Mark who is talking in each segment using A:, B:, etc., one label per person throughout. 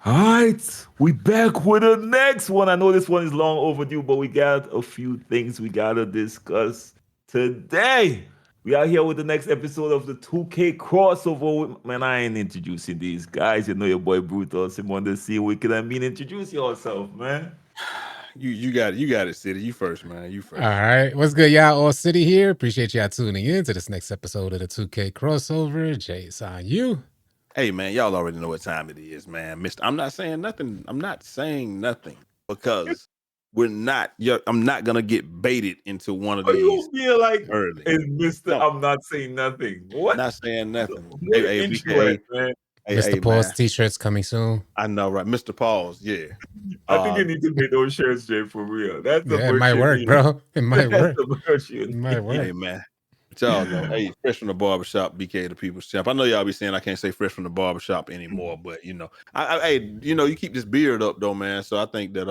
A: All right, we back with the next one. I know this one is long overdue, but we got a few things we gotta discuss today. We are here with the next episode of the 2K crossover. Man, I ain't introducing these guys. You know your boy Brutal, Simon the Sea Wicked. I mean, introduce yourself, man.
B: You got it, City. You first, man. You
C: All
B: first.
C: right. What's good, y'all? All City here. Appreciate y'all tuning in to this next episode of the 2K crossover. Jay's on you.
B: Hey, man, y'all already know what time it is, man. Mister, I'm not saying nothing. I'm not saying nothing because we're not. I'm not gonna get baited into one of
A: Are you
B: these
A: feel like
B: early.
A: is Mr.
B: No,
A: I'm not saying nothing? What?
B: not saying nothing.
A: Where the intro at, man?
B: Hey,
C: Mr.
B: man.
C: Paul's t-shirts coming soon.
B: I know, right, Mister Pauls. Yeah.
A: I think you
B: Uh,
A: need to make those shirts, Jay, for real. That's the
C: Yeah, it
A: merch
C: might
A: you
C: work,
A: need.
C: bro. It might
A: That's
C: work.
A: the merch you
C: It might
A: need.
B: hey,
C: work.
B: man. But y'all know, hey, fresh from the barbershop, BK the people's champ. I know y'all be saying I can't say fresh from the barbershop anymore, but hey, you keep this beard up though, man. So I think that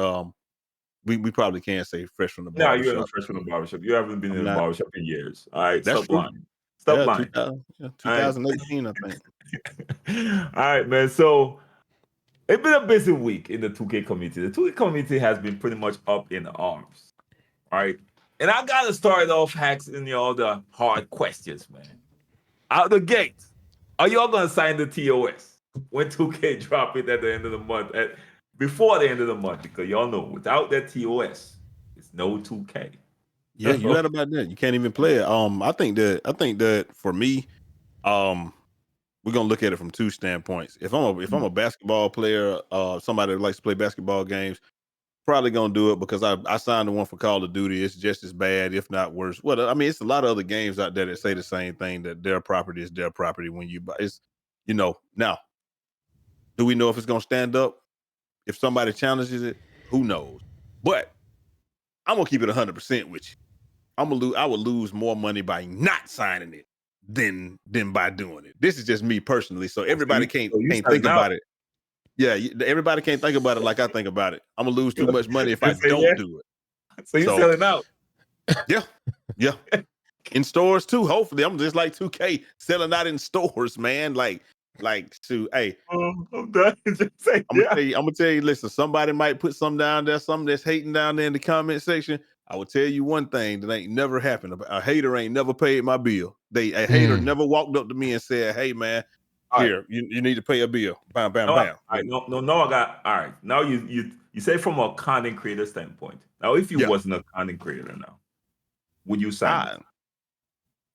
B: we probably can say fresh from the
A: Nah, you ain't no
B: barbershop.
A: fresh from the barbershop. You haven't been
B: I'm
A: in the
B: not.
A: barbershop in years. All right,
B: That's
A: stop
B: true.
A: lying. Stop
B: Yeah,
A: lying. All right.
B: 2018, I think.
A: All right, man. So it's been a busy week in the 2K community. The 2K community has been pretty much up in arms. All right. And I gotta start off asking y'all the hard questions, man. Out the gate. Are y'all gonna sign the TOS when 2K drop it at the end of the month? Before the end of the month, because y'all know without that TOS, it's no 2K.
B: Yeah, you right about that. You can't even play it. I think that for me, um, we're gonna look at it from two standpoints. If I'm a basketball player, somebody that likes to play basketball games, probably gonna do it because I signed the one for Call of Duty. It's just as bad, if not worse. Well, I mean, it's a lot of other games out there that say the same thing, that their property is their property when you buy. Now, do we know if it's gonna stand up? If somebody challenges it, who knows? But I'm gonna keep it 100% with you. I would lose more money by not signing it than by doing it. This is just me personally. So everybody
A: So you
B: can't think
A: selling out?
B: about it. Yeah, everybody can't think about it like I think about it. I'm gonna lose too much money if
A: You
B: I
A: say
B: don't
A: yes?
B: do it.
A: So you
B: So
A: selling out?
B: yeah, yeah. In stores too. Hopefully, I'm just like 2K selling out in stores, man. Like to hey,
A: I'm done. Just say yeah.
B: I'm gonna tell you, listen, somebody might put some down there, something that's hating down there in the comment section. I will tell you one thing that ain't never happened. A hater ain't never paid my bill. A hater
C: Mm.
B: never walked up to me and said, "Hey man,
A: All right.
B: here, you need to pay a bill." Bam, bam,
A: No,
B: bam.
A: no. I got all right. Now you say from a content creator standpoint. Now, if you
B: Yeah.
A: wasn't a content creator, now would you sign it?
B: I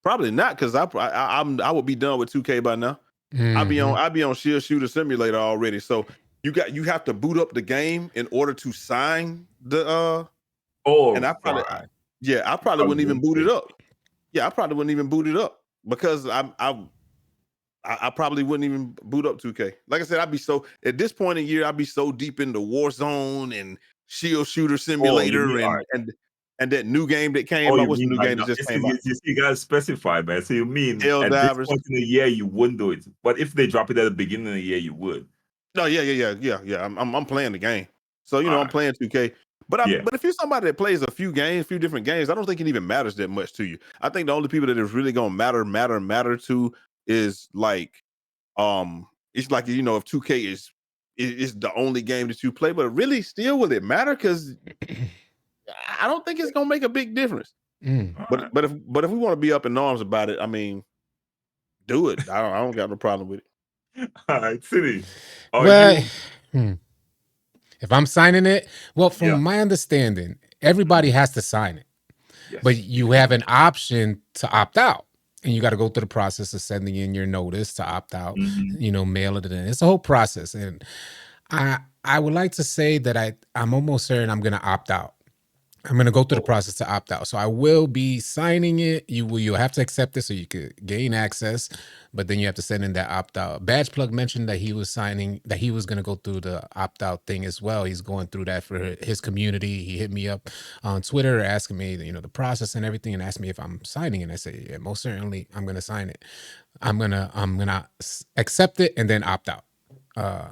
B: probably not, because I would be done with 2K by now.
C: Mhm.
B: I'd be on Shield Shooter Simulator already. So you have to boot up the game in order to sign the and
A: Oh, all right.
B: I
A: You
B: probably
A: probably
B: wouldn't even
A: wouldn't
B: boot
A: say.
B: it up. Yeah, I probably wouldn't even boot it up because I probably wouldn't even boot up 2K. Like I said, I'd be so at this point in the year, I'd be so deep into Warzone and Shield Shooter
A: Oh, you
B: Simulator
A: mean all right.
B: and that new game that
A: Oh,
B: came out.
A: you
B: What's the
A: mean
B: new
A: like
B: game that
A: now?
B: just came out?
A: You gotta specify, man. So you mean
B: Hell
A: at this
B: Divers.
A: point in the year you wouldn't do it, but if they drop it at the beginning of the year, you would.
B: No, yeah. I'm playing the game, so
A: All
B: I'm
A: right.
B: playing 2K.
A: Yeah.
B: But if you're somebody that plays a few different games, I don't think it even matters that much to you. I think the only people that is really gonna matter to is like it's like if 2K is the only game that you play, but really still will it matter? Because I don't think it's gonna make a big difference.
C: Mm.
A: All right.
B: But if we want to be up in arms about it, I mean, do it. I don't got no problem with it.
A: All right. City. Are
C: Well,
A: you?
C: hmm. If I'm signing it, well, from
A: Yeah.
C: my understanding, everybody
A: Mhm.
C: has to sign it, but
A: Yes.
C: you have an option to opt out. And you got to go through the process of sending in your notice to opt out,
A: Mhm.
C: mail it in. It's a whole process. And I would like to say that I'm almost certain I'm gonna opt out. I'm gonna go through the
A: Oh,
C: process to opt out. So I will be signing it. You'll have to accept it so you could gain access, but then you have to send in that opt out. Badge Plug mentioned that he was gonna go through the opt out thing as well. He's going through that for his community. He hit me up on Twitter asking me, the process and everything, and asked me if I'm signing it. I say, yeah, most certainly I'm gonna sign it. I'm gonna accept it and then opt out. Uh,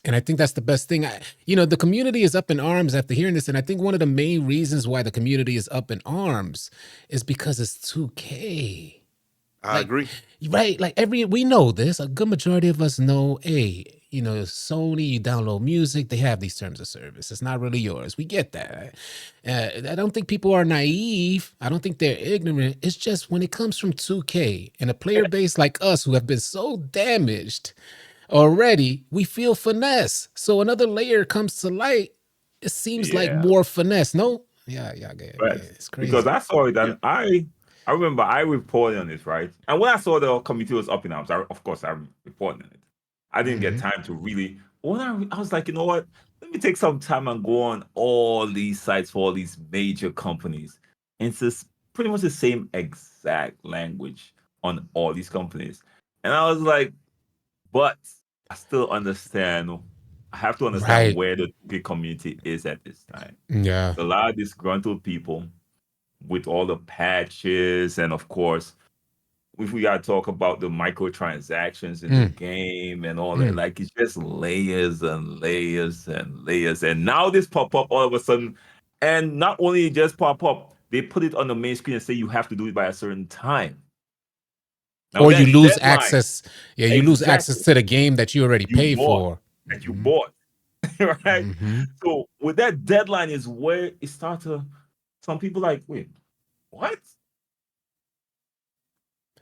C: and I think that's the best thing. The community is up in arms after hearing this. And I think one of the main reasons why the community is up in arms is because it's 2K.
B: I
C: Like,
B: agree.
C: right? Like we know this. A good majority of us know, hey, Sony, you download music, they have these terms of service. It's not really yours. We get that. I don't think people are naive. I don't think they're ignorant. It's just when it comes from 2K and a player base like us who have been so damaged already, we feel finesse. So another layer comes to light. It seems like
A: Yeah.
C: more finesse. No? Yeah.
A: But
C: It's
A: because
C: crazy.
A: I saw it
B: Yeah.
A: and I remember I reported on this, right? And when I saw the committee was up in arms, of course I reported on it. I didn't get
C: Mhm.
A: time to really. When I was like, you know what? Let me take some time and go on all these sites for all these major companies. And it's pretty much the same exact language on all these companies. And I was like, but I still understand. I have to understand
C: Right.
A: where the 2K community is at this time.
C: Yeah.
A: A lot of disgruntled people with all the patches, and of course, if we gotta talk about the microtransactions in the
C: Mm,
A: game and all that,
C: mm.
A: like it's just layers and layers and layers. And now this pop up all of a sudden, and not only just pop up, they put it on the main screen and say you have to do it by a certain time. Now
C: Or you
A: that
C: lose
A: deadline,
C: access. Yeah, you lose access
A: exactly,
C: to the game that you already
A: you
C: paid
A: bought
C: for.
A: that you
C: Hmm.
A: bought, right?
C: Hmm.
A: So with that deadline is where it starts to. Some people like, wait, what?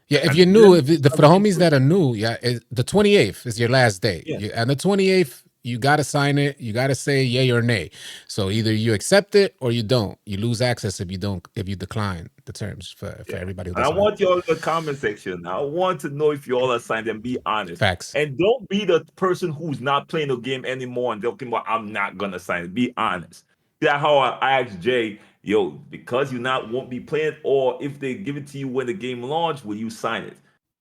C: Yeah, if you're
A: And
C: new,
A: then
C: if for the
A: I'm
C: homies
A: into it.
C: that are new, yeah, the 28th is your last day.
A: Yeah,
C: And the 28th, you got to sign it. You got to say yay or nay. So either you accept it or you don't. You lose access if you decline the terms for
A: yeah.
C: everybody who
A: And I
C: doesn't know.
A: want y'all in the comment section. I want to know if you all are signed and be honest.
C: Facts.
A: And don't be the person who's not playing the game anymore and talking about I'm not gonna sign it. Be honest. That's how I asked Jay, yo, because you not won't be playing, or if they give it to you when the game launch, will you sign it?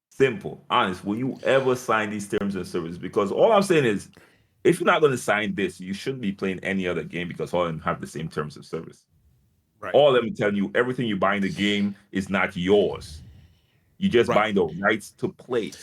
A: Simple, honest. Will you ever sign these terms and services? Because all I'm saying is, if you're not going to sign this, you shouldn't be playing any other game because all of them have the same terms of service.
B: Right.
A: All of them tell you everything you buy in the game is not yours. You just
B: Right.
A: buying the rights to play it.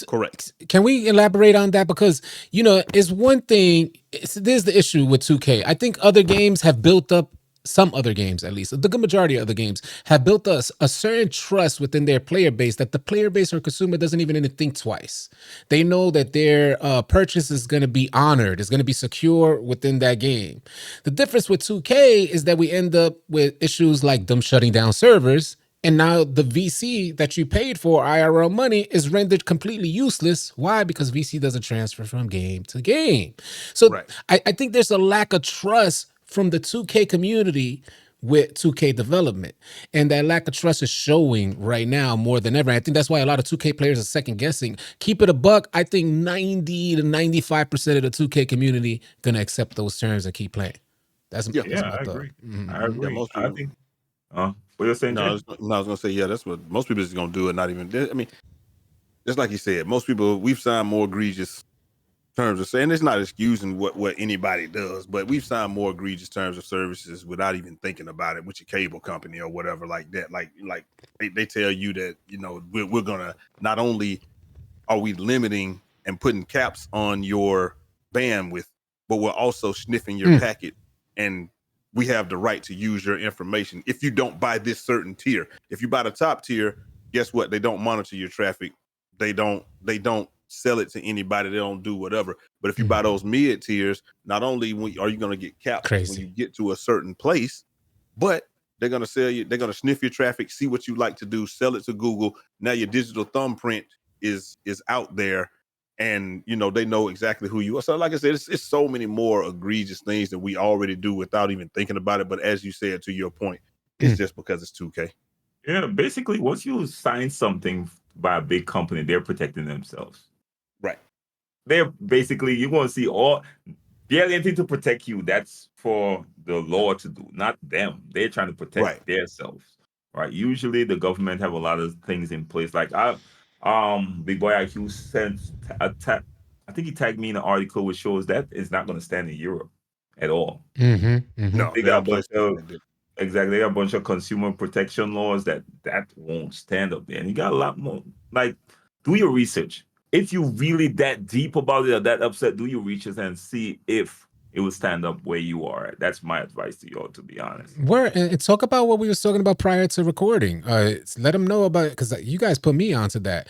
B: Correct.
C: Can we elaborate on that? Because it's one thing. There's the issue with 2K. I think other games have built up. Some other games, at least, the good majority of other games have built us a certain trust within their player base that the player base or consumer doesn't even think twice. They know that their purchase is going to be honored, is going to be secure within that game. The difference with 2K is that we end up with issues like them shutting down servers, and now the VC that you paid for IRL money is rendered completely useless. Why? Because VC doesn't transfer from game to game. So
B: Right.
C: I think there's a lack of trust from the 2K community with 2K development. And that lack of trust is showing right now more than ever. I think that's why a lot of 2K players are second guessing. Keep it a buck. I think 90 to 95% of the 2K community gonna accept those terms and keep playing. That's
B: Yeah.
C: that's
A: Yeah,
C: my
A: I
C: thought.
A: agree. I
C: Mhm.
B: Yeah.
A: agree.
B: Most
A: I
B: people.
A: think. What you're saying,
B: No, I
A: Jay?
B: was, no, I was gonna say, yeah, that's what most people is gonna do. It, not even. I mean, just like you said, most people we've signed more egregious terms of saying it's not excusing what anybody does, but we've signed more egregious terms of services without even thinking about it with your cable company or whatever like that. Like they tell you that we're gonna not only are we limiting and putting caps on your bandwidth, but we're also sniffing your
C: Mm.
B: packet, and we have the right to use your information if you don't buy this certain tier. If you buy the top tier, guess what? They don't monitor your traffic. They don't sell it to anybody. They don't do whatever. But if you buy
C: Mhm.
B: those mid tiers, not only are you going to get capped when you
C: Crazy.
B: get to a certain place, but they're going to sell you. They're going to sniff your traffic, see what you like to do, sell it to Google. Now your digital thumbprint is out there, and they know exactly who you are. So like I said, it's so many more egregious things that we already do without even thinking about it. But as you said, to your point, it's
C: Mm.
B: just because it's 2K.
A: Yeah, basically, once you sign something by a big company, they're protecting themselves.
B: Right.
A: They're basically, you're going to see all, barely anything to protect you. That's for the law to do, not them. They're trying to
B: Right.
A: protect themselves, right? Usually, the government have a lot of things in place. Like Big Boy IQ sent a tag. I think he tagged me in an article which shows that it's not going to stand in Europe at all.
C: Mhm. Mhm.
B: No,
A: They
B: there
A: got
B: are
A: a bunch
B: places
A: of
B: that did.
A: exactly. They got a bunch of consumer protection laws that won't stand up there. And you got a lot more. Like, do your research. If you really that deep about it or that upset, do your research and see if it will stand up where you are at. That's my advice to y'all, to be honest.
C: And talk about what we was talking about prior to recording. Let them know about it, because you guys put me onto that.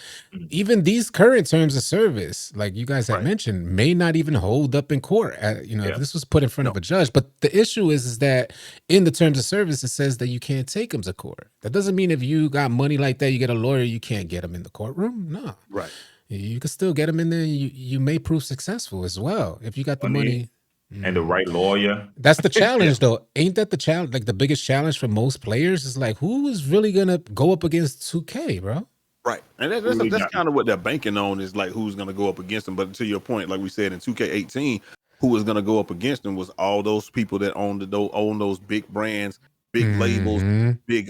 C: Even these current terms of service, like you guys had mentioned, may not even hold up in court. If this was put in front of a judge. But the issue is that in the terms of service, it says that you can't take them to court. That doesn't mean if you got money like that, you get a lawyer, you can't get them in the courtroom. No.
B: Right.
C: You can still get them in there. You may prove successful as well if you got the money.
A: And the right lawyer.
C: That's the challenge, though. Ain't that the challenge? Like the biggest challenge for most players is like, who is really gonna go up against 2K, bro?
B: Right, and that's kind of what they're banking on, is like who's gonna go up against them. But to your point, like we said in 2K18, who was gonna go up against them was all those people that own those big brands, big labels, big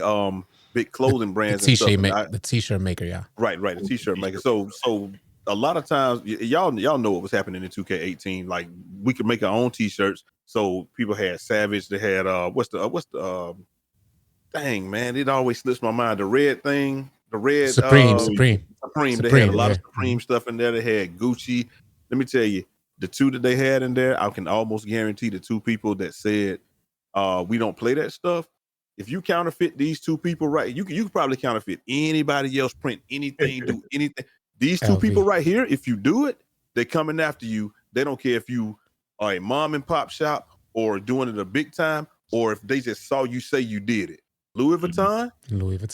B: clothing brands,
C: the t-shirt maker, yeah.
B: Right, the t-shirt maker. So a lot of times, y'all know what was happening in 2K18. Like we could make our own t-shirts. So people had Savage. They had what's the dang man? It always slips my mind. The red thing, the red
C: Supreme.
B: They had a lot of Supreme stuff in there. They had Gucci. Let me tell you, the two that they had in there, I can almost guarantee the two people that said we don't play that stuff. If you counterfeit these two people, right, you can probably counterfeit anybody else, print anything, do anything. These two people right here, if you do it, they're coming after you. They don't care if you are a mom and pop shop or doing it a big time, or if they just saw you say you did it. Louis Vuitton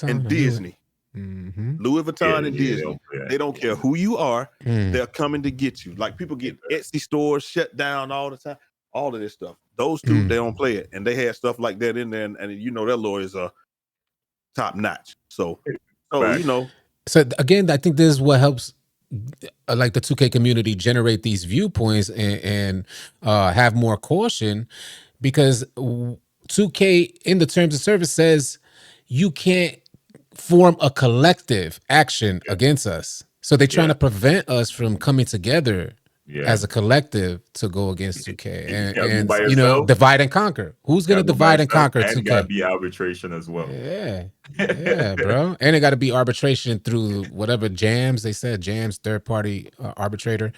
B: and Disney. Louis Vuitton and Disney. They don't care who you are. They're coming to get you. Like people get Etsy stores shut down all the time. All of this stuff. Those two, they don't play it. And they had stuff like that in there. And you know, their lawyers are top notch. So you know.
C: So again, I think this is what helps like the 2K community generate these viewpoints and have more caution, because 2K in the terms of service says you can't form a collective action against us. So they're trying to prevent us from coming together as a collective to go against 2K and divide and conquer. Who's gonna divide and conquer 2K?
A: And gotta be arbitration as well.
C: Yeah, bro. And it got to be arbitration through whatever jams they said. Jams, third party arbitrator.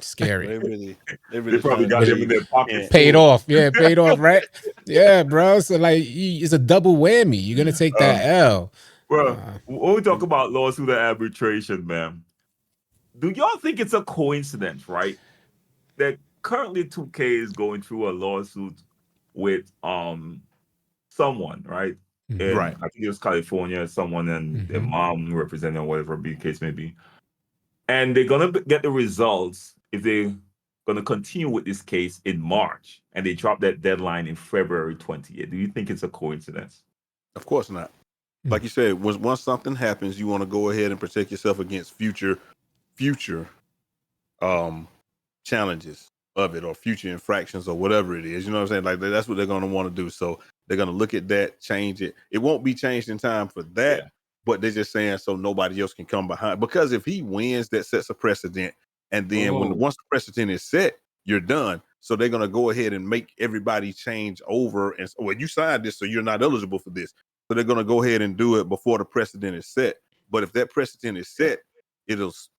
C: Scary.
B: They
A: probably got them in their pockets.
C: Paid off, right? Yeah, bro. So like, it's a double whammy. You're gonna take that L,
A: bro. When we talk about lawsuit and arbitration, man, do y'all think it's a coincidence, right, that currently 2K is going through a lawsuit with someone, right? And I think it was California, someone and their mom representing, or whatever the case may be. And they're gonna get the results if they're gonna continue with this case in March, and they drop that deadline in February 20th. Do you think it's a coincidence?
B: Of course not. Like you said, once something happens, you want to go ahead and protect yourself against future challenges of it, or future infractions, or whatever it is. You know what I'm saying? Like that's what they're going to want to do. So they're going to look at that, change it. It won't be changed in time for that, but they're just saying so nobody else can come behind. Because if he wins, that sets a precedent, and then once the precedent is set, you're done. So they're going to go ahead and make everybody change over. And so, you signed this, so you're not eligible for this. So they're going to go ahead and do it before the precedent is set. But if that precedent is set, it's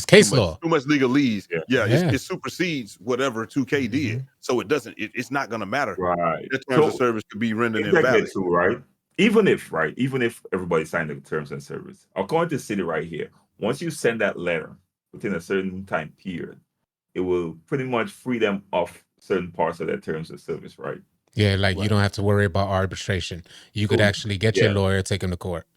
C: case law.
B: Too much legalese. It supersedes whatever 2K did. So it doesn't. It's not going to matter.
A: Right.
B: The terms of service could be rendered invalid.
A: Too, right. Even if everybody signed the terms and service, according to the city right here, once you send that letter within a certain time period, it will pretty much free them off certain parts of their terms of service, right?
C: Yeah, like you don't have to worry about arbitration. You could actually get your lawyer, take him to court.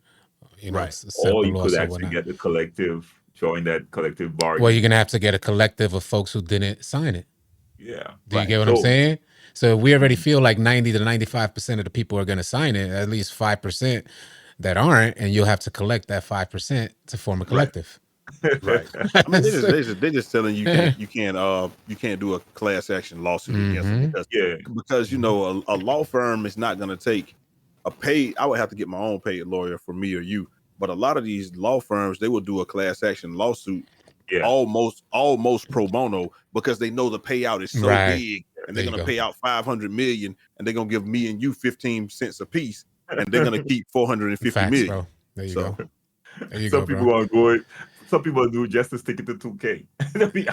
C: You know,
A: or you could actually get the collective, join that collective bargain.
C: Well, you're gonna have to get a collective of folks who didn't sign it.
A: Yeah.
C: Do you get what I'm saying? So we already feel like 90 to 95% of the people are gonna sign it, at least 5% that aren't, and you'll have to collect that 5% to form a collective.
B: Right. I mean, they're just telling you you can't do a class action lawsuit against them because you know a law firm is not going to take a paid. I would have to get my own paid lawyer for me or you. But a lot of these law firms, they will do a class action lawsuit almost pro bono, because they know the payout is so big, and they're going to pay out $500 million, and they're going to give me and you 15 cents a piece, and they're going to keep $450 million.
C: Bro. There you go. There you
A: Some people are going. Some people do just to stick it to 2K.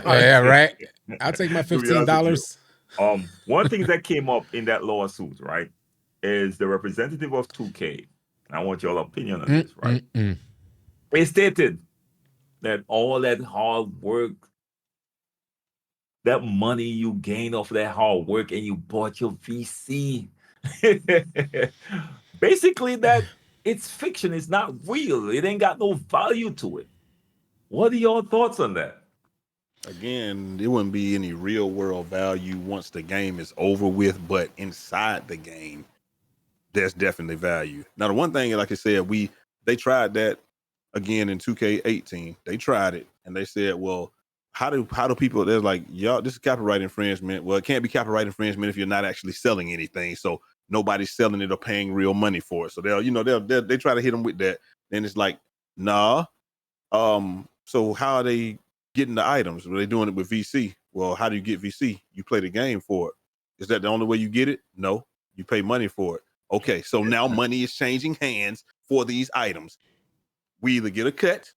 C: Yeah, right. I'll take my
A: To be honest with you.
C: $15.
A: One thing that came up in that lawsuit, right, is the representative of 2K. I want your opinion on this, right?
C: Mm-mm.
A: They stated that all that hard work, that money you gained off that hard work, and you bought your VC. Basically, that it's fiction, it's not real, it ain't got no value to it. What are your thoughts on that?
B: Again, there wouldn't be any real world value once the game is over with, but inside the game, there's definitely value. Now, the one thing, like I said, they tried that again in 2K18. They tried it and they said, well, how do people? They're like, y'all, this is copyright infringement. Well, it can't be copyright infringement if you're not actually selling anything. So nobody's selling it or paying real money for it. So they try to hit them with that. Then it's like, nah. So how are they getting the items? Are they doing it with VC? Well, how do you get VC? You play the game for it. Is that the only way you get it? No, you pay money for it. Okay, so now money is changing hands for these items. We either get a cut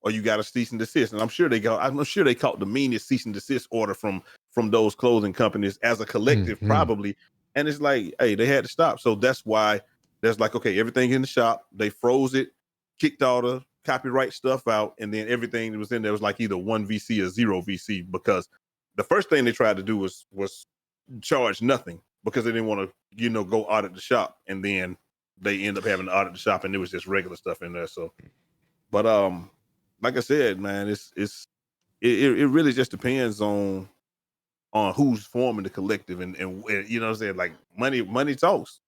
B: or you got a cease and desist. And I'm sure they caught the meanest cease and desist order from those clothing companies as a collective, probably. And it's like, hey, they had to stop. So that's why there's like, okay, everything in the shop, they froze it, kicked all the copyright stuff out, and then everything that was in there was like either 1 VC or 0 VC, because the first thing they tried to do was charge nothing because they didn't want to, go audit the shop, and then they end up having to audit the shop, and there was just regular stuff in there. So, but like I said, man, it really just depends on who's forming the collective, and you know what I'm saying, like money talks.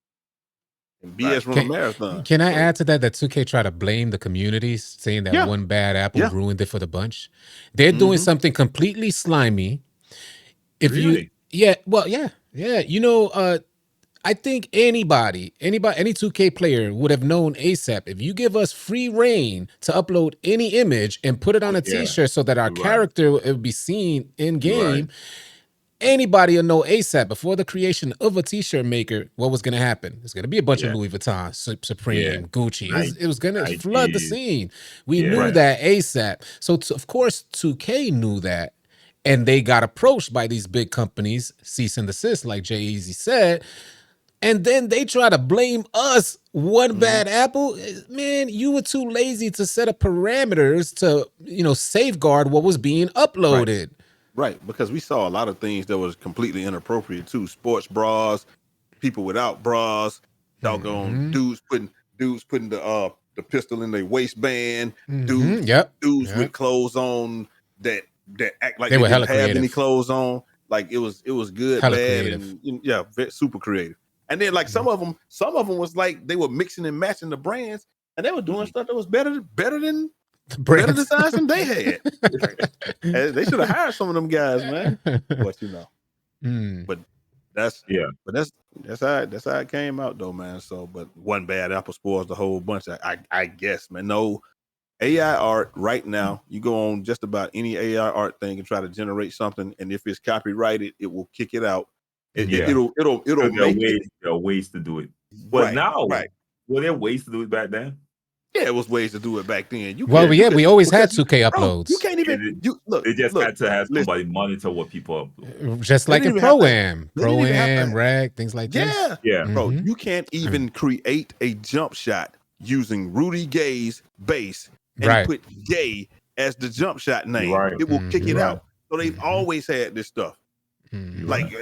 B: And BS run a marathon.
C: Can I add to that 2K try to blame the communities, saying that one bad apple ruined it for the bunch? They're doing something completely slimy. If
A: Really?
C: yeah. I think any 2K player would have known ASAP. If you give us free reign to upload any image and put it on a T-shirt so that our character would be seen in game, anybody will know ASAP before the creation of a T-shirt maker what was going to happen. It's going to be a bunch of Louis Vuitton, Supreme, Gucci. It was going to flood the scene. We knew that ASAP. So of course 2K knew that, and they got approached by these big companies, cease and desist, like Jay Easy said. And then they try to blame us, one bad apple. Man, you were too lazy to set up parameters to, safeguard what was being uploaded.
B: Right, because we saw a lot of things that was completely inappropriate too. Sports bras, people without bras, doggone dudes putting the pistol in their waistband, dudes with clothes on that act like they didn't have any clothes on. Like it was good, hella bad, creative. And super creative. And then like some of them was like they were mixing and matching the brands, and they were doing stuff that was better than better designs than they had. They should have hired some of them guys, man. But that's how it came out though, man. So, but one bad apple spoils the whole bunch. I guess, man. No, AI art right now, you go on just about any AI art thing and try to generate something, and if it's copyrighted, it will kick it out. It'll make
A: there are ways to do it. But were there ways to do it back then?
B: Yeah, it was ways to do it back then.
C: We always had 2K uploads.
B: You can't even.
A: They just had to have somebody monitor what people upload.
C: Just like in Pro-Am, Rag, things like this.
B: Yeah. Bro, you can't even create a jump shot using Rudy Gay's base and put Gay as the jump shot name. It will kick it out. So they've always had this stuff. Like,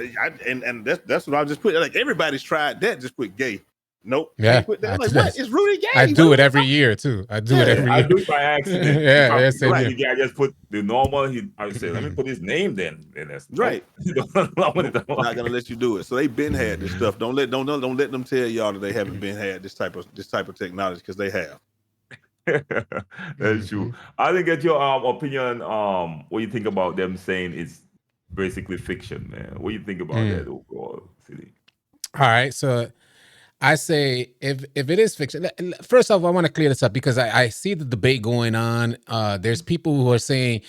B: and that's what I just put. Like everybody's tried that. Just put Gay. Nope.
C: Yeah.
B: Like, what? It's Rudy Gay.
C: I do it every year too. I do it
A: by accident. I just put the normal. I say, let me put his name then. And that's
B: right. I'm not gonna let you do it. So they've been had this stuff. Don't let them tell y'all that they haven't been had this type of technology, because they have.
A: That's true. I didn't get your opinion. What you think about them saying it's basically fiction, man? What do you think about that overall, City?
C: All right, so I say if it is fiction, first off, I want to clear this up because I see the debate going on. There's people who are saying,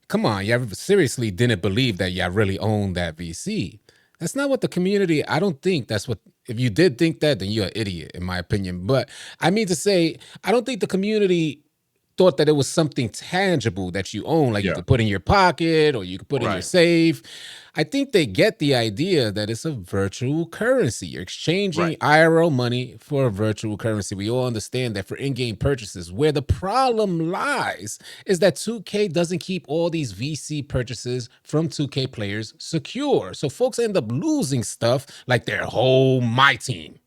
C: come on, you seriously didn't believe that y'all really owned that VC. That's not what the community, I don't think that's what, if you did think that, then you're an idiot, in my opinion. But I mean to say, I don't think the community thought that it was something tangible that you own, like you
A: Yeah.
C: could put in your pocket or you could put in your
B: Right.
C: safe. I think they get the idea that it's a virtual currency. You're exchanging
B: Right.
C: IRL money for a virtual currency. We all understand that for in-game purchases. Where the problem lies is that 2K doesn't keep all these VC purchases from 2K players secure. So folks end up losing stuff like their whole My Team,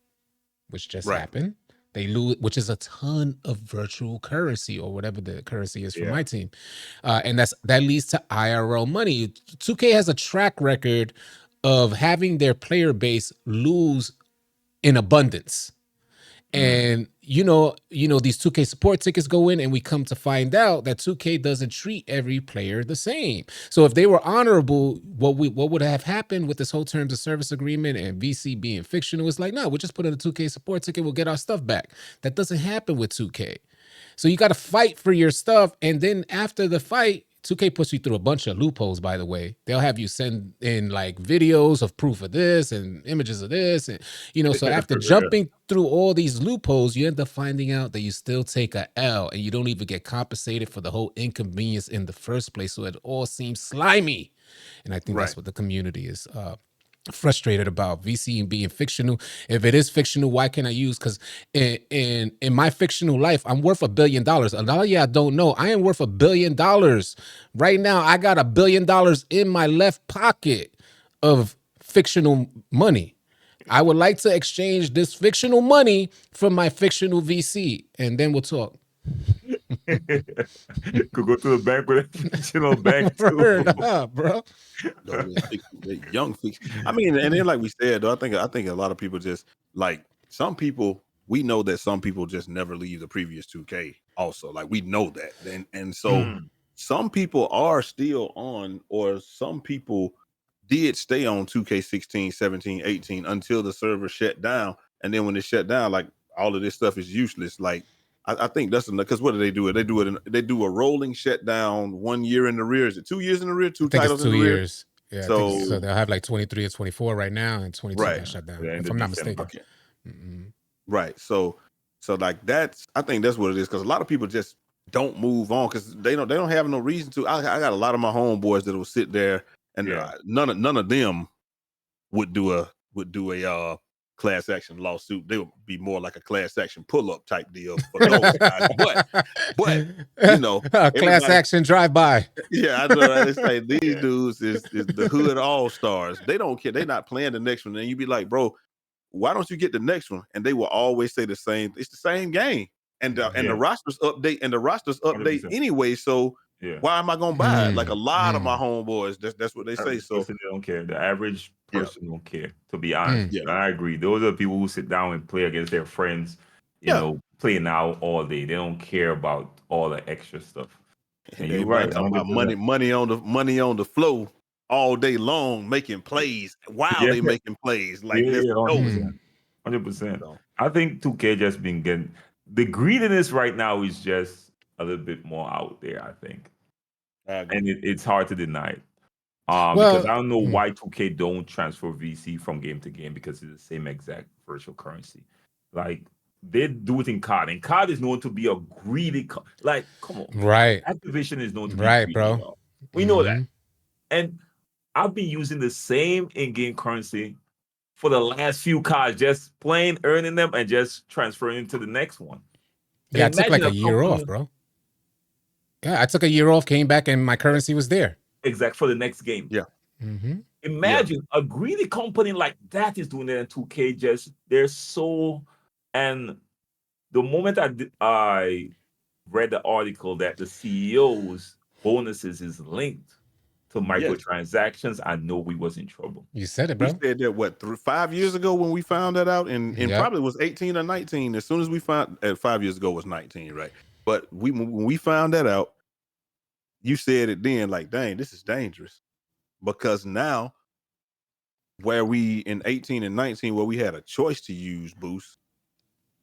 C: which just
B: Right.
C: happened. They lose, which is a ton of virtual currency or whatever the currency is for
A: Yeah.
C: My Team, and that leads to IRL money. 2K has a track record of having their player base lose in abundance. And you know, these 2K support tickets go in, and we come to find out that 2K doesn't treat every player the same. So if they were honorable, what would have happened with this whole terms of service agreement and VC being fictional? It's like, no, we'll just put in a 2K support ticket, we'll get our stuff back. That doesn't happen with 2K. So you got to fight for your stuff, and then after the fight, 2K puts you through a bunch of loopholes. By the way, they'll have you send in like videos of proof of this and images of this, and so after jumping through all these loopholes, you end up finding out that you still take a L, and you don't even get compensated for the whole inconvenience in the first place. So it all seems slimy, and I think
B: Right.
C: that's what the community is frustrated about. VC being fictional. If it is fictional, why can't I use? Because in my fictional life, I'm worth $1 billion. A lot of y'all don't know I am worth $1 billion right now. I got $1 billion in my left pocket of fictional money. I would like to exchange this fictional money for my fictional VC, and then we'll talk.
A: Could go to the bank with a fictional bank too.
C: Word up, bro.
B: The young fix. I mean, and then like we said, though, I think a lot of people just like some people. We know that some people just never leave the previous 2K. Also, like we know that, and so some people are still on, or some people did stay on 2K16, 17, 18 until the server shut down, and then when it shut down, like all of this stuff is useless. Like I think that's because what do? They do a rolling shutdown 1 year in the rear. Is it 2 years in the rear? Two
C: I think
B: titles
C: it's 2
B: in the rear.
C: years. Yeah,
B: So,
C: so they'll have like 23 or 24 right now, and 22
B: Right.
C: got shut down.
A: Yeah,
C: If
A: end
C: I'm
A: of
C: not
A: December.
C: mistaken.
B: okay. Right. So like I think that's what it is, because a lot of people just don't move on because they don't have no reason to. I got a lot of my homeboys that will sit there, and
A: Yeah.
B: none of them would do a class action lawsuit. They would be more like a class action pull up type deal for those guys. But
C: class
B: everybody-
C: action drive by.
B: Yeah, I know. Right? It's like these dudes is the hood all stars. They don't care. They're not playing the next one. And you be like, bro, why don't you get the next one? And they will always say the same. It's the same game, and the rosters update
A: 100%.
B: anyway. So
A: Yeah.
B: why am I gonna buy it? Like a lot of my homeboys, that's what they say.
A: Average
B: So
A: person, they don't care. The average
B: Yeah.
A: person don't care. To be honest,
B: Yeah.
A: And I agree. Those are the people who sit down and play against their friends. You
B: Yeah.
A: know, playing out all day. They don't care about all the extra stuff. And you're
B: everybody
A: right.
B: talking about
A: 100%.
B: money on the flow all day long, making plays while
A: Yeah.
B: they making plays. Like
A: Yeah,
B: let's
A: yeah,
B: go.
A: 100%. 100%.
B: So,
A: I think 2K just been getting the greediness right now is just a little bit more out there, I think.
B: I agree.
A: And it's hard to deny it.
C: Well,
A: Because I don't know why 2K don't transfer VC from game to game, because it's the same exact virtual currency. Like they do it in COD, and COD is known to be a greedy. Like, come on,
C: right,
A: Activision is known to be
C: right,
A: greedy,
C: bro.
A: y'all. We know that, and I've been using the same in-game currency for the last few CODs, just playing, earning them, and just transferring into the next one.
C: Yeah, I
A: And
C: took like
A: imagine
C: a year off, bro. Yeah, I took a year off, came back, and my currency was there.
A: Exact for the next game.
B: Yeah.
A: Imagine a greedy company like that is doing it in 2K. Just they're so, and the moment I read the article that the CEO's bonuses is linked to microtransactions, I know we was in trouble.
C: You said it,
B: We
C: bro.
B: said that what 5 years ago when we found that out, and probably was 18 or 19. As soon as we found 5 years ago was 19, right? But when we found that out, you said it then, like, dang, this is dangerous, because now where we in 18 and 19, where we had a choice to use boost,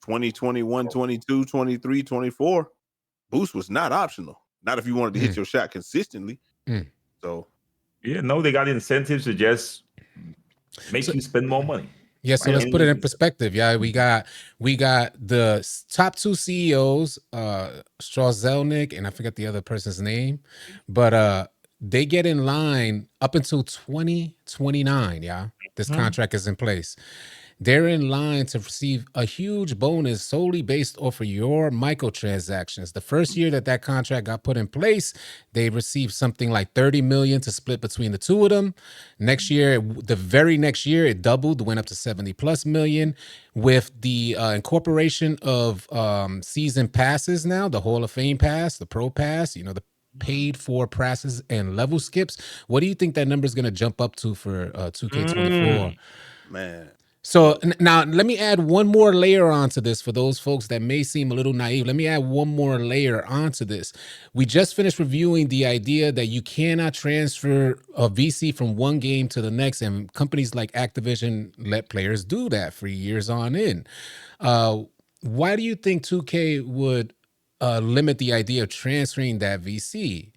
B: 20, 21, 22, 23, 24, boost was not optional. Not if you wanted to hit your shot consistently. So
A: yeah, no, they got incentives to just make you spend more money.
C: Yeah, so
A: By
C: let's
A: any
C: put it in
A: means.
C: perspective. Yeah, we got the top two CEOs, Strauss Zelnick, and I forget the other person's name, but they get in line up until 2029. Yeah, this
A: Mhm.
C: contract is in place. They're in line to receive a huge bonus solely based off of your microtransactions. The first year that contract got put in place, they received something like 30 million to split between the two of them. Next year, the very next year, it doubled, went up to 70 plus million. With the incorporation of season passes now, the Hall of Fame pass, the Pro Pass, the paid for passes and level skips. What do you think that number is going to jump up to for 2K24?
B: Man.
C: So now let me add one more layer onto this for those folks that may seem a little naive. Let me add one more layer onto this. We just finished reviewing the idea that you cannot transfer a VC from one game to the next, and companies like Activision let players do that for years on in. Why do you think 2K would limit the idea of transferring that VC?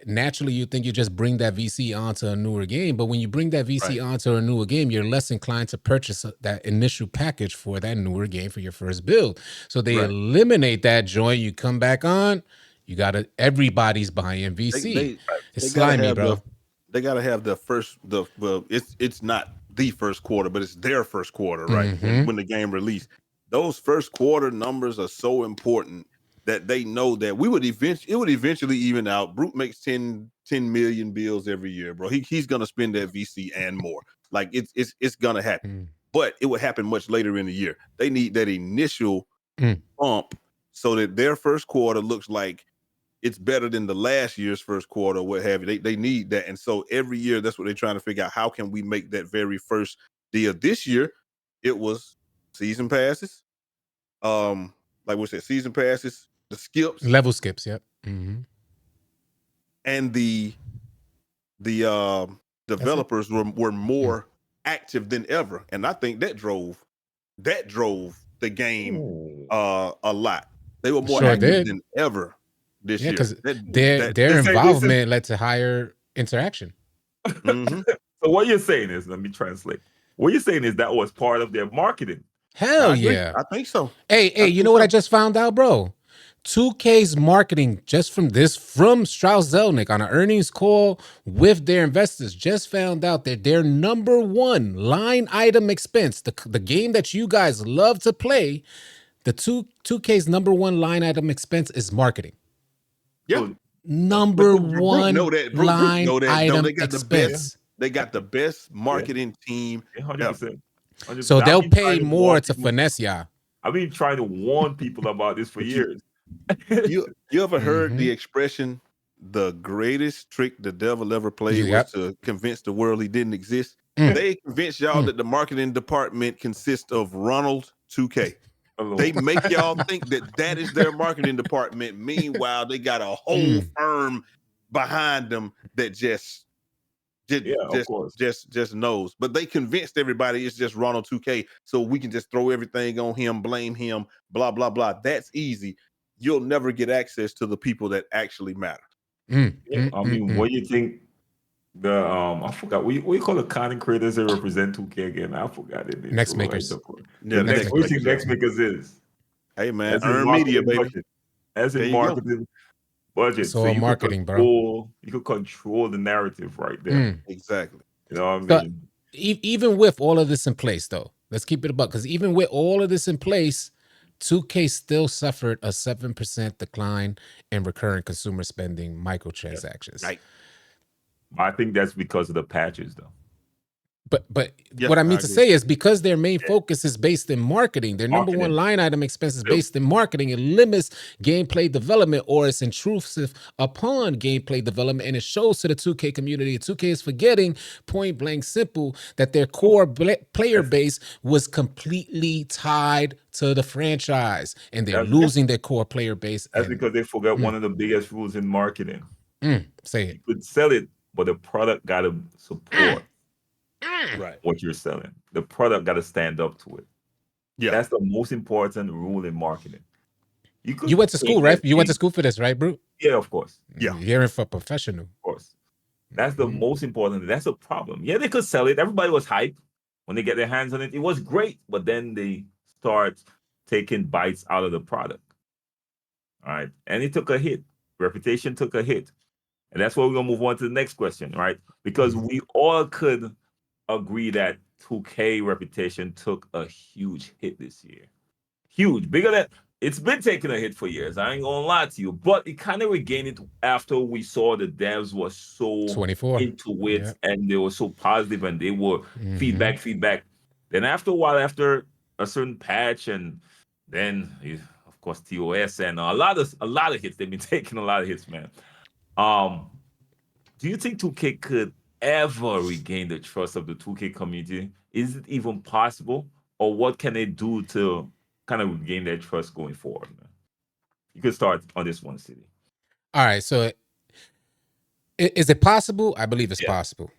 C: Naturally, you think you just bring that VC onto a newer game, but when you bring that VC onto a newer game, you're less inclined to purchase that initial package for that newer game for your first build. So they eliminate that joint. You come back on, you gotta everybody's buying VC. It's slimy, bro.
B: They gotta have it's not the first quarter, but it's their first quarter, right? When the game released. Those first quarter numbers are so important that they know that it would eventually even out. Brute makes 10 million bills every year, bro. He's gonna spend that VC and more. Like it's gonna happen. But it would happen much later in the year. They need that initial bump so that their first quarter looks like it's better than the last year's first quarter, what have you. They need that. And so every year, that's what they're trying to figure out. How can we make that very first deal? This year, it was season passes. Like we said, season passes, the skips.
C: Level skips, yep.
B: And the developers were more active than ever. And I think that drove the game a lot. They were more active than ever this year.
C: Because their involvement led to higher interaction.
A: So what you're saying is, let me translate. What you're saying is that was part of their marketing.
C: Hell yeah.
B: I think so.
C: Hey, you know what I just found out, bro? 2K's marketing just from Strauss Zelnick on an earnings call with their investors just found out that their number one line item expense, the game that you guys love to play, the 2K's number one line item expense is marketing.
B: Yeah.
C: Number one line item expense.
B: They got the best marketing team.
A: 100%.
C: So they'll pay more to finesse y'all.
A: I've been trying to warn people about this for years.
B: You ever heard the expression, the greatest trick the devil ever played was to convince the world he didn't exist? They convinced y'all that the marketing department consists of Ronald 2K. They make y'all think that is their marketing department. Meanwhile, they got a whole firm behind them that just knows. But they convinced everybody it's just Ronald 2K, so we can just throw everything on him, blame him, blah blah blah. That's easy. You'll never get access to the people that actually matter.
A: I mean, what do you think? I forgot what you call the content creators that represent 2K again. I forgot it.
C: Next makers.
A: Next makers is.
B: Hey man, earn media, baby.
A: As in marketing budget.
C: So you marketing, bro.
A: You could control the narrative right there.
B: Exactly.
A: You know what I mean?
C: Even with all of this in place, though, let's keep it about, because even with all of this in place, 2K still suffered a 7% decline in recurring consumer spending microtransactions.
B: Right.
A: I think that's because of the patches, though.
C: But what I mean to say is, because their main focus is based in marketing, their number one line item expense is based in marketing. It limits gameplay development, or it's intrusive upon gameplay development, and it shows to the 2K community. 2K is forgetting, point blank simple, that their core player base was completely tied to the franchise, and they're losing their core player base.
A: That's because they forgot one of the biggest rules in marketing.
C: Say it.
A: You could sell it, but the product got to support what you're selling. The product got to stand up to it. Yeah, that's the most important rule in marketing. You
C: went to school, right? You went to school for this, right, bro?
A: Yeah, of course.
C: Yeah, you're in for professional.
A: Of course. That's the most important. That's a problem. Yeah, they could sell it. Everybody was hyped. when they get their hands on it, it was great, but then they start taking bites out of the product. All right. And it took a hit. Reputation took a hit. And that's why we're gonna move on to the next question, right? Because
C: Mhm.
A: we all could agree that 2K reputation took a huge hit this year. Huge, bigger than it's been taking a hit for years. I ain't gonna lie to you, but it kind of regained it after we saw the devs were so
C: 24.
A: into it
C: Yeah.
A: and they were so positive and they were
C: Hmm.
A: feedback. Then after a while, after a certain patch, and then of course TOS and a lot of hits, they've been taking a lot of hits, man. Um, do you think 2K could ever regain the trust of the 2K community? Is it even possible? Or what can they do to kind of regain their trust going forward, man? You could start on this one, City.
C: All right. So is it possible? I believe it's
A: Yeah.
C: possible.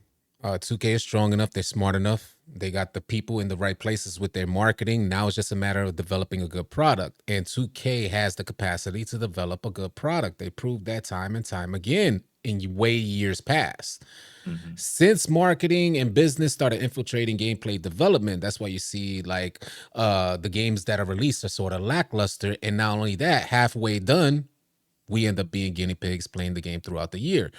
C: 2K is strong enough. They're smart enough. They got the people in the right places with their marketing. Now it's just a matter of developing a good product. And 2K has the capacity to develop a good product. They proved that time and time again in way years past.
A: Hmm.
C: Since marketing and business started infiltrating gameplay development, that's why you see like the games that are released are sort of lackluster. And not only that, halfway done, we end up being guinea pigs playing the game throughout the year.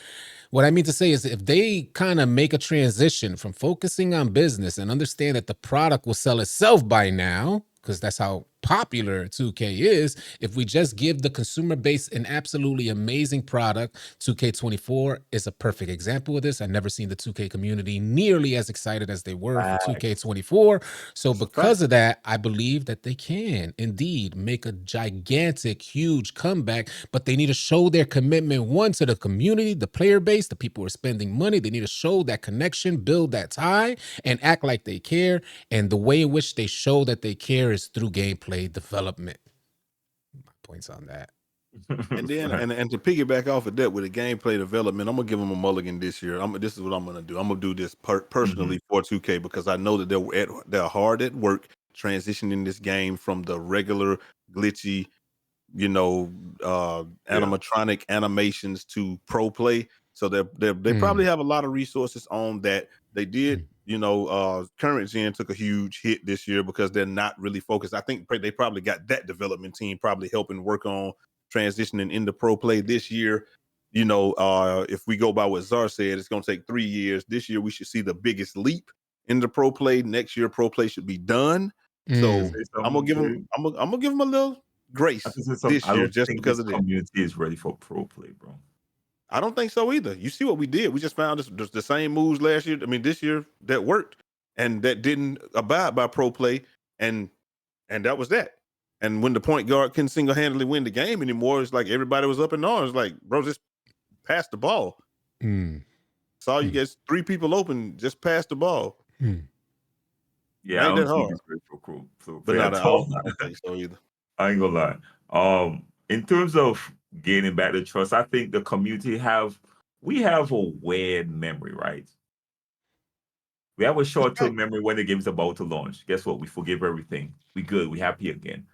C: What I mean to say is if they kind of make a transition from focusing on business and understand that the product will sell itself by now, because that's how popular 2K is, if we just give the consumer base an absolutely amazing product, 2K24 is a perfect example of this. I've never seen the 2K community nearly as excited as they were for
A: Facts.
C: 2K24. So
B: That's a fact.
C: because of that, I believe that they can indeed make a gigantic, huge comeback, but they need to show their commitment, one, to the community, the player base, the people who are spending money. They need to show that connection, build that tie, and act like they care. And the way in which they show that they care is through gameplay development. My points on that.
B: And then and to piggyback off of that with the gameplay development, I'm gonna give them a mulligan this year. This is what I'm gonna do. I'm gonna do this
A: Mhm.
B: personally for 2K because I know that they're hard at work transitioning this game from the regular glitchy, you know,
A: Yeah.
B: animatronic animations to pro play. So they probably
C: Mm,
B: have a lot of resources on that. They did,
C: mm,
B: current gen took a huge hit this year because they're not really focused. I think they probably got that development team probably helping work on transitioning into pro play this year. If we go by what Czar said, it's going to take 3 years. This year we should see the biggest leap into pro play. Next year pro play should be done. So
C: mm.
A: Say
B: I'm gonna
A: something,
B: give them.
A: City.
B: I'm gonna give them a little
A: I
B: grace
A: can say something.
B: this
A: I
B: year
A: don't
B: just
A: think
B: because
A: this
B: of that.
A: community is ready for pro play, bro.
B: I don't think so either. You see what we did? We just found the same moves last year. I mean, this year that worked and that didn't abide by pro play, and that was that. And when the point guard couldn't single handedly win the game anymore, it's like everybody was up in arms. Like, bro, just pass the ball.
C: Mm,
B: Saw you
C: mm,
B: get 3 people open, just pass the ball.
C: mm.
B: It
A: Yeah, I
B: ain't
A: don't
B: that
A: think
B: hard.
A: it's ready for pro
B: But
A: play
B: not,
A: at all.
B: I don't think so either.
A: I ain't gonna lie. In terms of gaining back the trust, I think the community we have a weird memory, right? We have a
B: That's
A: short-term
B: right.
A: memory when the game's about to launch. Guess what? We forgive everything. We good. We happy again.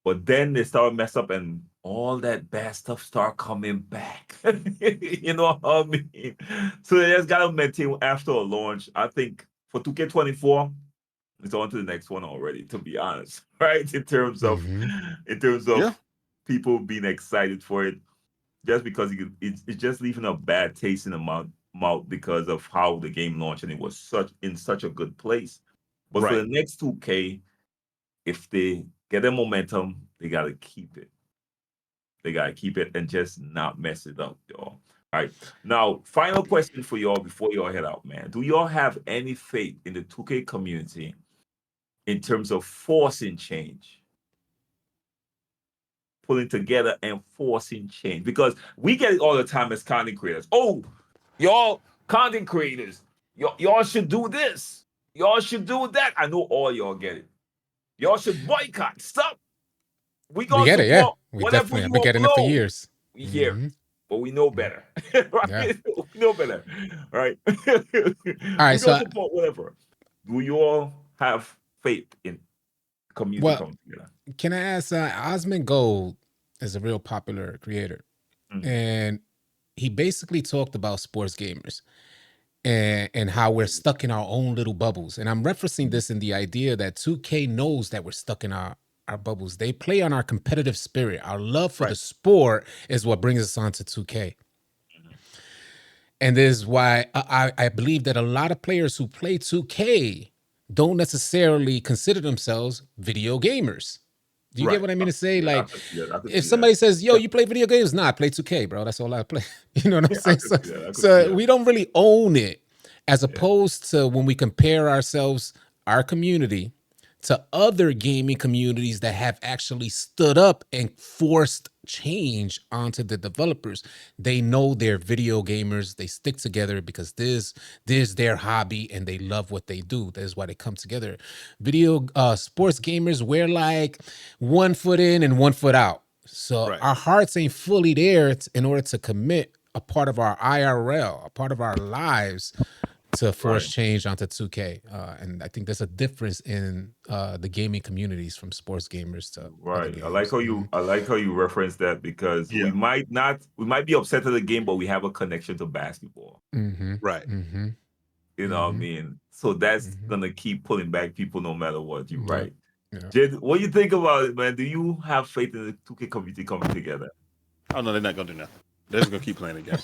A: But then they start mess up and all that bad stuff start coming back. You know what I mean? So they just gotta maintain after a launch. I think for 2K24, it's on to the next one already, to be honest. Right?
C: Mhm.
A: In terms
B: Yeah,
A: of people being excited for it, just because it's just leaving a bad taste in the mouth because of how the game launched and it was such a good place. But for
B: right.
A: the next 2K, if they get their momentum, they gotta keep it. They gotta keep it and just not mess it up, y'all. All right. Now, final question for y'all before y'all head out, man. Do y'all have any faith in the 2K community in terms of forcing change, pulling together and forcing change? Because we get it all the time as content creators. Oh, y'all content creators, y'all should do this. Y'all should do that. I know all y'all get it. Y'all should boycott. Stop. We
C: We
A: gonna
C: get it, yeah.
A: support
C: We
A: whatever
C: definitely
A: you
C: have been getting it for
A: upload.
C: years.
A: We hear it,
C: Hmm.
A: but we know better,
C: Yeah.
A: right? We know better, right?
C: All right.
A: We gonna
C: So,
A: support whatever. Do you all have faith in community
C: well,
A: coming together?
C: can I ask? Osmond Gold is a real popular creator,
A: Mhm.
C: and he basically talked about sports gamers. and how we're stuck in our own little bubbles. And I'm referencing this in the idea that 2K knows that we're stuck in our bubbles. They play on our competitive spirit. Our love for the sport is what brings us onto 2K. And this is why I believe that a lot of players who play 2K don't necessarily consider themselves video gamers. Do you get what I mean to say? Like, if somebody says, yo, you play video games? Nah, I play 2K, bro. That's all I play. You know what I'm saying? So we don't really own it, as opposed to when we compare ourselves, our community, to other gaming communities that have actually stood up and forced change onto the developers. They know they're video gamers. They stick together because this is their hobby and they love what they do. That is why they come together. Video sports gamers, we're like 1 foot in and 1 foot out. So our hearts ain't fully there in order to commit a part of our IRL, a part of our lives, to force change onto 2K. And I think there's a difference in the gaming communities from sports gamers to
A: I like how you reference that, because we might be upset at the game, but we have a connection to basketball.
B: Right.
A: You know what I mean? So that's gonna keep pulling back people no matter what. You're right. Jed, what do you think about it, man? Do you have faith in the 2K community coming together?
B: Oh no, they're not gonna do nothing. They're just gonna keep playing the game.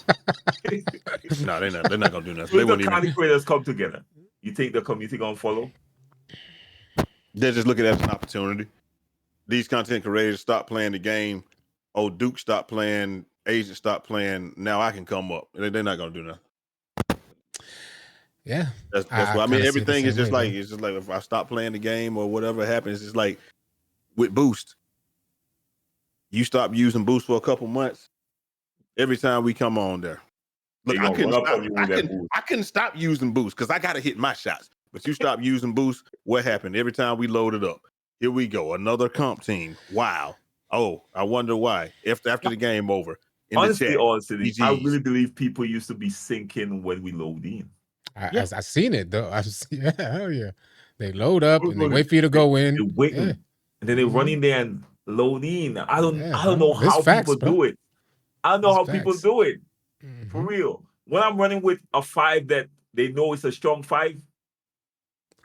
B: No, they're not gonna do nothing.
A: When the content creators come together, you think the community gonna follow?
B: They just look at it as an opportunity. These content creators stop playing the game. Oh, Duke stopped playing. Agent stopped playing. Now I can come up. They're not gonna do nothing.
C: Yeah,
B: that's what I mean. Everything is just like, it's just like, if I stop playing the game or whatever happens, it's like with Boost. You stop using Boost for a couple months. Every time we come on there, look, I couldn't stop using Boost because I got to hit my shots. But you stop using Boost. What happened? Every time we load it up, here we go, another comp team. Wow. Oh, I wonder why. After the game over.
A: Honestly, AllCity, I really believe people used to be sinking when we load in.
C: I've seen it though. Hell yeah. They load up and they wait for you to go in.
A: They wait, and then they run in there and load in. I don't know how people do it. I don't know how people do it. For real. When I'm running with a 5 that they know it's a strong 5.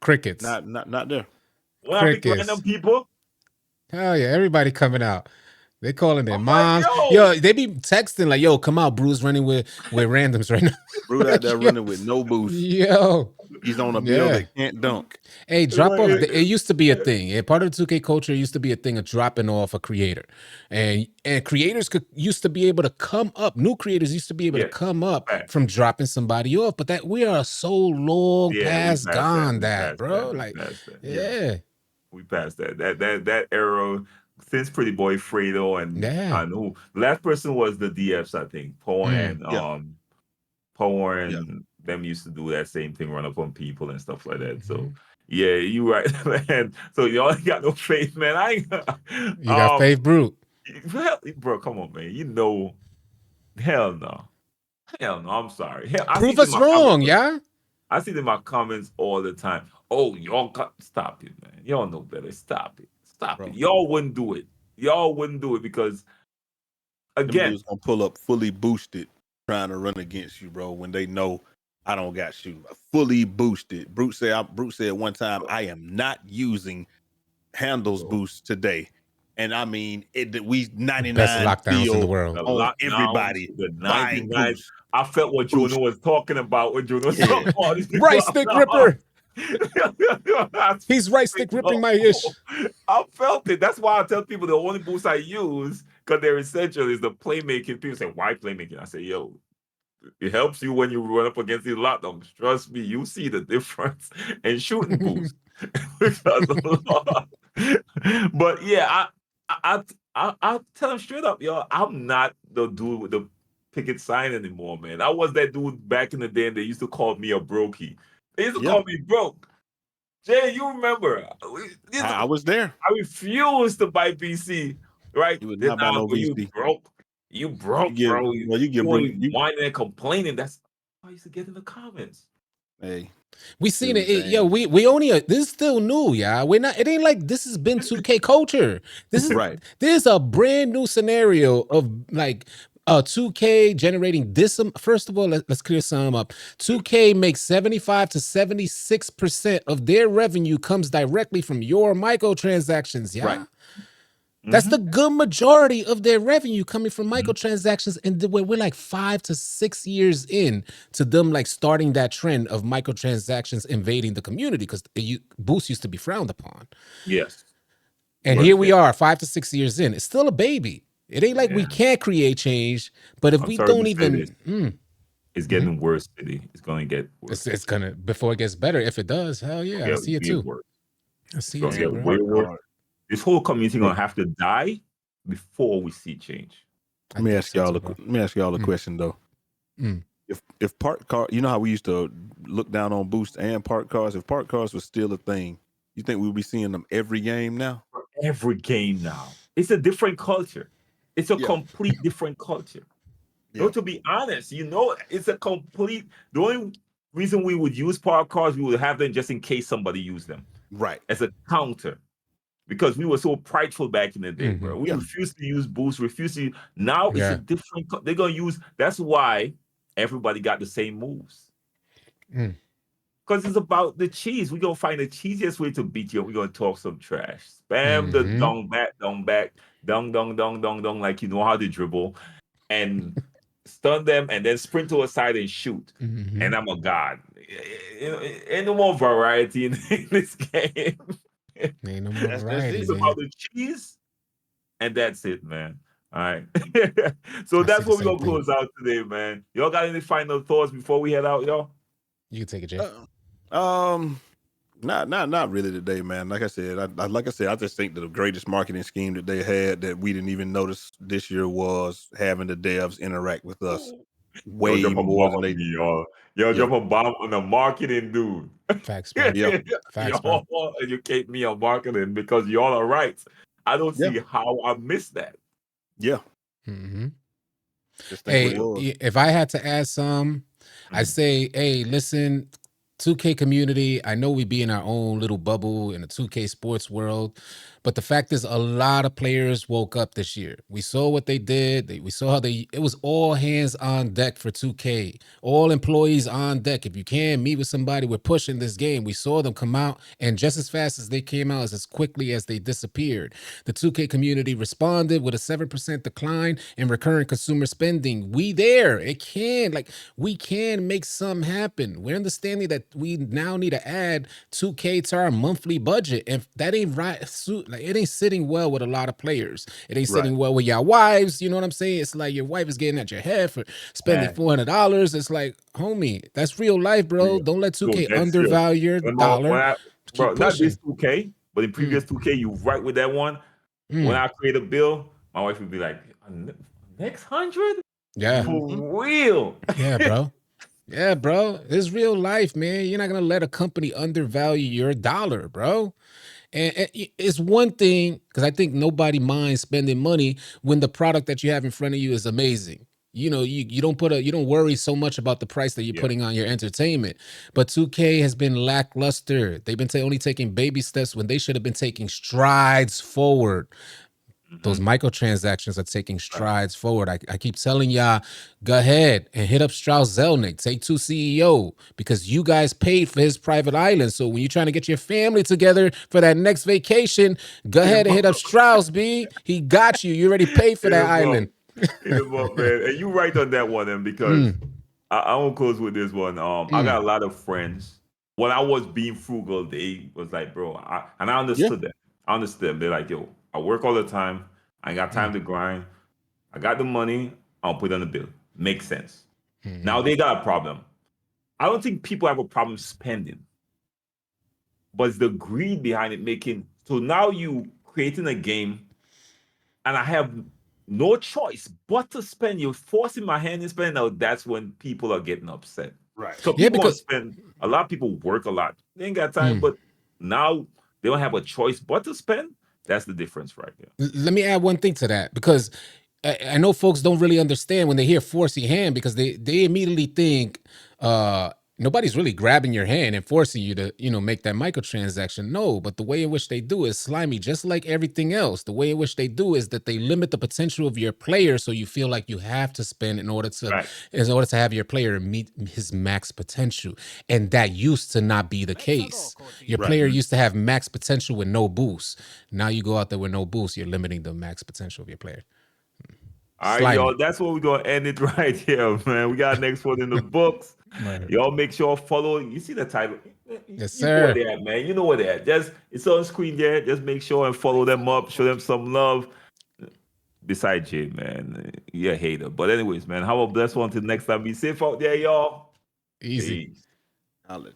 C: Crickets.
B: Not there.
A: When I pick random people.
C: Hell yeah, everybody coming out. They calling their moms. Like, yo, they be texting like, yo, come out. Bruce running with randoms right now.
B: Bruce out there running with no boost.
C: Yo.
B: He's on a bill that can't dunk.
C: Hey, drop off. It used to be a thing. Part of the 2K culture used to be a thing of dropping off a creator. And creators used to be able to come up. New creators used to be able to come up from dropping somebody off. But that we are so long past gone bro. Like,
A: we passed that. That era, since Pretty Boy Fredo and who last person was the DFs, I think. Power and them used to do that same thing, run up on people and stuff like that. So yeah, you right, man. So y'all ain't got no faith, man. I ain't
C: you got faith, Brute.
A: Bro, come on, man. You know, hell no. I'm sorry.
C: Prove us wrong,
A: I see it in my comments all the time. Oh, y'all stop it, man. Y'all know better. Stop it. Bro. Y'all wouldn't do it because, again,
B: dudes gonna pull up fully boosted trying to run against you, bro, when they know I don't got you. Fully boosted. Brute said one time, I am not using handles boost today. And I mean, we 99
C: best lockdowns in the world.
B: On everybody.
A: The 99. I felt what Juno was talking about when Juno was talking about
C: right stick ripper. He's right stick ripping my ish.
A: I felt it. That's why I tell people the only boost I use, because they're essential, is the playmaking. People say, why playmaking? I say, yo, it helps you when you run up against these lockdowns. Trust me, you see the difference in shooting boost. But yeah, I tell them straight up, yo, I'm not the dude with the picket sign anymore, man. I was that dude back in the day, and they used to call me a brokey. They used to call me broke. Jay, you remember?
B: I was there.
A: I refused to buy BC, right?
B: You would not buy no BC.
A: You broke, bro. You get whining and complaining. That's how I used to get in the comments.
B: Hey.
C: We seen it. We only this is still new, We're not. It ain't like this has been 2K culture. This is
B: right.
C: There's a brand new scenario of like 2K generating this. First of all, let's clear some up. 2K makes 75 to 76% of their revenue comes directly from your microtransactions. Yeah.
B: Right.
C: That's the good majority of their revenue coming from microtransactions. And we're like 5 to 6 years in to them like starting that trend of microtransactions invading the community because Boost used to be frowned upon.
A: Yes.
C: And here we are 5 to 6 years in. It's still a baby. It ain't like we can't create change, but if
A: I'm
C: we
A: sorry
C: don't
A: to say this.
C: even,
A: It's getting worse, City. It's going to get worse.
C: it's gonna before it gets better. If it does, hell yeah, I see it too.
A: Worse.
C: I see
A: It's
C: it
A: going to
C: too,
A: get
C: bro.
A: way worse. This whole community going to have to die before we see change.
B: Let me ask y'all a question though. If park car, you know how we used to look down on Boost and park cars. If park cars was still a thing, you think we'll be seeing them every game now?
A: Every game now. It's a different culture. It's a complete different culture. So to be honest, it's a complete. The only reason we would use park cars, we would have them just in case somebody used them,
B: right,
A: as a counter, because we were so prideful back in the day, bro. We refused to use Boost. Now it's a different. They're gonna use. That's why everybody got the same moves. Because it's about the cheese. We're gonna find the cheesiest way to beat you. We're gonna talk some trash. Spam the dong back, dong, like you know how to dribble, and stun them, and then sprint to a side and shoot. And I'm a god. Ain't no more variety in this game.
C: Ain't no more variety.
A: It's about the cheese, and that's it, man. All right. So that's what we're gonna close out today, man. Y'all got any final thoughts before we head out, y'all?
C: You can take it, Jay.
B: Not really today, man. Like I said, I just think that the greatest marketing scheme that they had that we didn't even notice this year was having the devs interact with us way more than they.
A: Y'all drop a bomb on the marketing, dude.
C: Facts, bro.
A: Facts, y'all educate me on marketing because y'all are right. I don't see how I missed that.
B: Yeah.
C: Hey, if I had to add some, I say, hey, listen, 2K community, I know we be in our own little bubble in the 2K sports world, but the fact is a lot of players woke up this year. We saw what they did. We saw how it was all hands on deck for 2K, all employees on deck. If you can meet with somebody, we're pushing this game. We saw them come out, and just as fast as they came out, as quickly as they disappeared. The 2K community responded with a 7% decline in recurring consumer spending. We can make something happen. We're understanding that we now need to add 2K to our monthly budget. And that ain't right. Like, it ain't sitting well with a lot of players. It ain't sitting well with your wives. You know what I'm saying? It's like your wife is getting at your head for spending $400. It's like, homie, that's real life, bro. Don't let 2K undervalue your dollar.
A: Bro, not this 2K, but in previous 2K, you right with that one. When I create a bill, my wife would be like, next 100?
C: Yeah.
A: For real.
C: Yeah, bro. Yeah, bro. It's real life, man. You're not going to let a company undervalue your dollar, bro. And it's one thing, because I think nobody minds spending money when the product that you have in front of you is amazing. You know, you don't worry so much about the price that you're putting on your entertainment. But 2K has been lackluster. They've been only taking baby steps when they should have been taking strides forward. Those microtransactions are taking strides forward. I keep telling y'all, go ahead and hit up Strauss Zelnick, Take-Two CEO, because you guys paid for his private island. So when you're trying to get your family together for that next vacation, go ahead and hit up Strauss, B. He got you. You already paid for that island.
A: Hit him up, man. And you right on that one, then, because I won't close with this one. I got a lot of friends. When I was being frugal, they was like, bro, and I understood that. I understood. They're like, yo, I work all the time. I ain't got time to grind. I got the money. I'll put it on the bill. Makes sense. Now they got a problem. I don't think people have a problem spending, but it's the greed behind it making. So now you creating a game, and I have no choice but to spend. You're forcing my hand in spending. Now that's when people are getting upset.
B: Right.
A: So people spend. A lot of people work a lot. They ain't got time, but now they don't have a choice but to spend. That's the difference right there.
C: Let me add one thing to that, because I know folks don't really understand when they hear force your hand, because they immediately think nobody's really grabbing your hand and forcing you to, make that microtransaction. No, but the way in which they do is slimy, just like everything else. The way in which they do is that they limit the potential of your player, so you feel like you have to spend in order to have your player meet his max potential. And that used to not be the case. Your player used to have max potential with no boost. Now you go out there with no boost, you're limiting the max potential of your player.
A: All right, y'all. That's where we're gonna end it right here, man. We got next one in the books.
C: Right.
A: Y'all make sure follow. You see the title?
C: Yes,
A: You know where
C: sir.
A: they at, man. You know where they at. It's on screen there. Just make sure and follow them up. Show them some love. Besides Jay, man, you're a hater. But anyways, man, have a blessed one till next time. Be safe out there, y'all.
C: Easy.
A: Peace.
B: I'll let